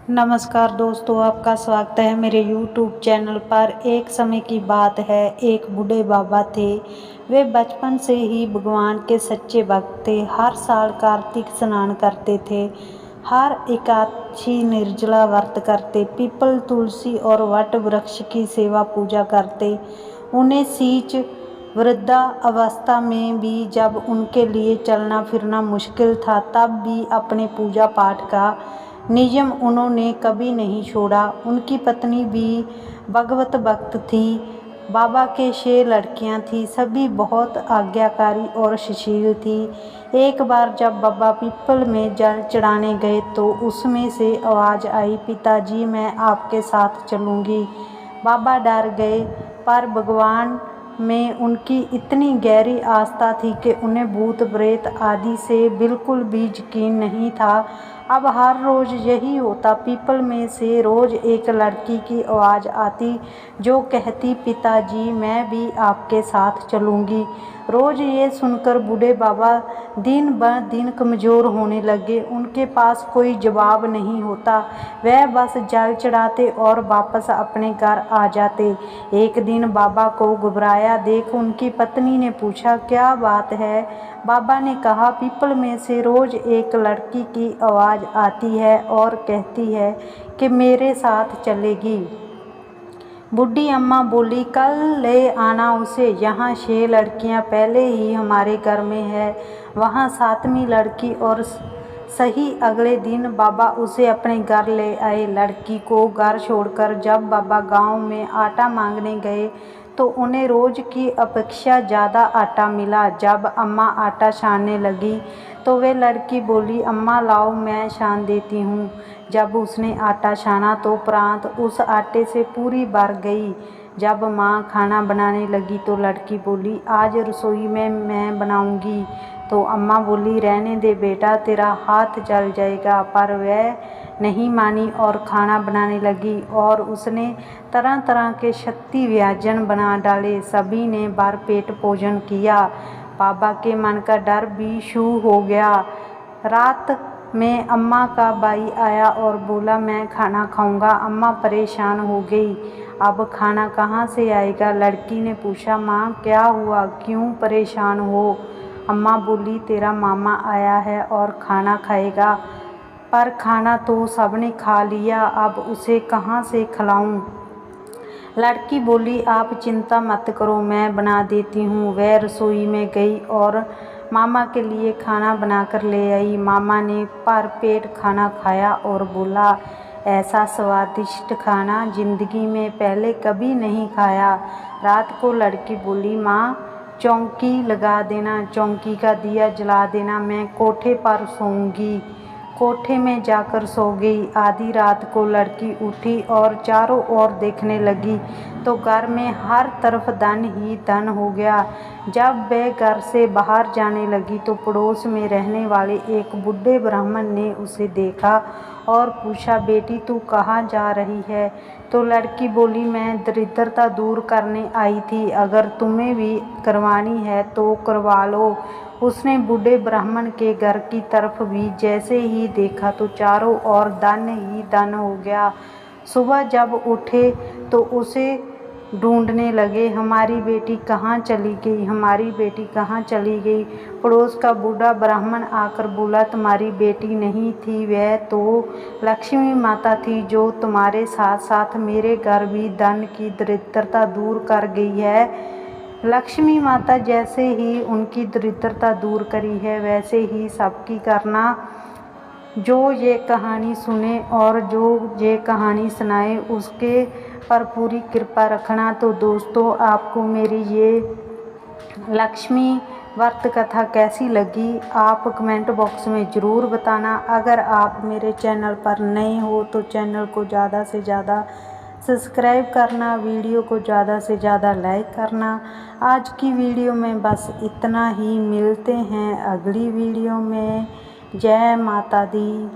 नमस्कार दोस्तों, आपका स्वागत है मेरे YouTube चैनल पर। एक समय की बात है, एक बूढ़े बाबा थे। वे बचपन से ही भगवान के सच्चे भक्त थे। हर साल कार्तिक स्नान करते थे, हर एकादशी निर्जला व्रत करते, पीपल, तुलसी और वट वृक्ष की सेवा पूजा करते। उन्हें सींच वृद्धा अवस्था में भी जब उनके लिए चलना फिरना मुश्किल था, तब भी अपने पूजा पाठ का नियम उन्होंने कभी नहीं छोड़ा। उनकी पत्नी भी भगवत भक्त थी। बाबा के 6 लड़कियां थीं, सभी बहुत आज्ञाकारी और सुशील थी। एक बार जब बाबा पीपल में जल चढ़ाने गए तो उसमें से आवाज़ आई, पिताजी मैं आपके साथ चलूँगी। बाबा डर गए, पर भगवान में उनकी इतनी गहरी आस्था थी कि उन्हें भूत प्रेत आदि से बिल्कुल भी यकीन नहीं था। अब हर रोज़ यही होता। पीपल में से रोज़ एक लड़की की आवाज़ आती जो कहती, पिताजी मैं भी आपके साथ चलूँगी। रोज़ ये सुनकर बूढ़े बाबा दिन ब दिन कमज़ोर होने लगे। उनके पास कोई जवाब नहीं होता, वह बस जल चढ़ाते और वापस अपने घर आ जाते। एक दिन बाबा को घबराया देख उनकी पत्नी ने पूछा, क्या बात है? बाबा ने कहा, पीपल में से रोज़ एक लड़की की आवाज़ आती है और कहती है कि मेरे साथ चलेगी। बूढ़ी अम्मा बोली, कल ले आना उसे। यहाँ 6 लड़कियाँ पहले ही हमारे घर में है, वहाँ 7वीं लड़की। और सही अगले दिन बाबा उसे अपने घर ले आए। लड़की को घर छोड़कर जब बाबा गांव में आटा मांगने गए तो उन्हें रोज़ की अपेक्षा ज़्यादा आटा मिला। जब अम्मा आटा छानने लगी तो वे लड़की बोली, अम्मा लाओ मैं छान देती हूँ। जब उसने आटा छाना तो प्रांत उस आटे से पूरी भर गई। जब माँ खाना बनाने लगी तो लड़की बोली, आज रसोई में मैं बनाऊंगी। तो अम्मा बोली, रहने दे बेटा, तेरा हाथ जल जाएगा। पर वह नहीं मानी और खाना बनाने लगी और उसने तरह तरह के 36 व्यंजन बना डाले। सभी ने भरपेट भोजन किया। बाबा के मन का डर भी शू हो गया। रात में अम्मा का भाई आया और बोला, मैं खाना खाऊंगा। अम्मा परेशान हो गई, अब खाना कहाँ से आएगा? लड़की ने पूछा, माँ क्या हुआ, क्यों परेशान हो? अम्मा बोली, तेरा मामा आया है और खाना खाएगा, पर खाना तो सबने खा लिया, अब उसे कहाँ से खिलाऊं? लड़की बोली, आप चिंता मत करो, मैं बना देती हूँ। वह रसोई में गई और मामा के लिए खाना बनाकर ले आई। मामा ने भर पेट खाना खाया और बोला, ऐसा स्वादिष्ट खाना जिंदगी में पहले कभी नहीं खाया। रात को लड़की बोली, माँ चौकी लगा देना, चौकी का दिया जला देना, मैं कोठे पर सोऊंगी। कोठे में जाकर सो गई। आधी रात को लड़की उठी और चारों ओर देखने लगी तो घर में हर तरफ धन ही धन हो गया। जब वह घर से बाहर जाने लगी तो पड़ोस में रहने वाले एक बूढ़े ब्राह्मण ने उसे देखा और पूछा, बेटी तू कहाँ जा रही है? तो लड़की बोली, मैं दरिद्रता दूर करने आई थी, अगर तुम्हें भी करवानी है तो करवा लो। उसने बूढ़े ब्राह्मण के घर की तरफ भी जैसे ही देखा तो चारों ओर धन ही धन हो गया। सुबह जब उठे तो उसे ढूंढने लगे, हमारी बेटी कहाँ चली गई, हमारी बेटी कहाँ चली गई? पड़ोस का बूढ़ा ब्राह्मण आकर बोला, तुम्हारी बेटी नहीं थी, वह तो लक्ष्मी माता थी जो तुम्हारे साथ साथ मेरे घर भी धन की दरिद्रता दूर कर गई है। लक्ष्मी माता जैसे ही उनकी दरिद्रता दूर करी है वैसे ही सबकी करना। जो ये कहानी सुने और जो ये कहानी सुनाए उसके पर पूरी कृपा रखना। तो दोस्तों, आपको मेरी ये लक्ष्मी व्रत कथा कैसी लगी आप कमेंट बॉक्स में ज़रूर बताना। अगर आप मेरे चैनल पर नए हो तो चैनल को ज़्यादा से ज़्यादा सब्सक्राइब करना, वीडियो को ज़्यादा से ज़्यादा लाइक करना। आज की वीडियो में बस इतना ही, मिलते हैं अगली वीडियो में। जय माता दी।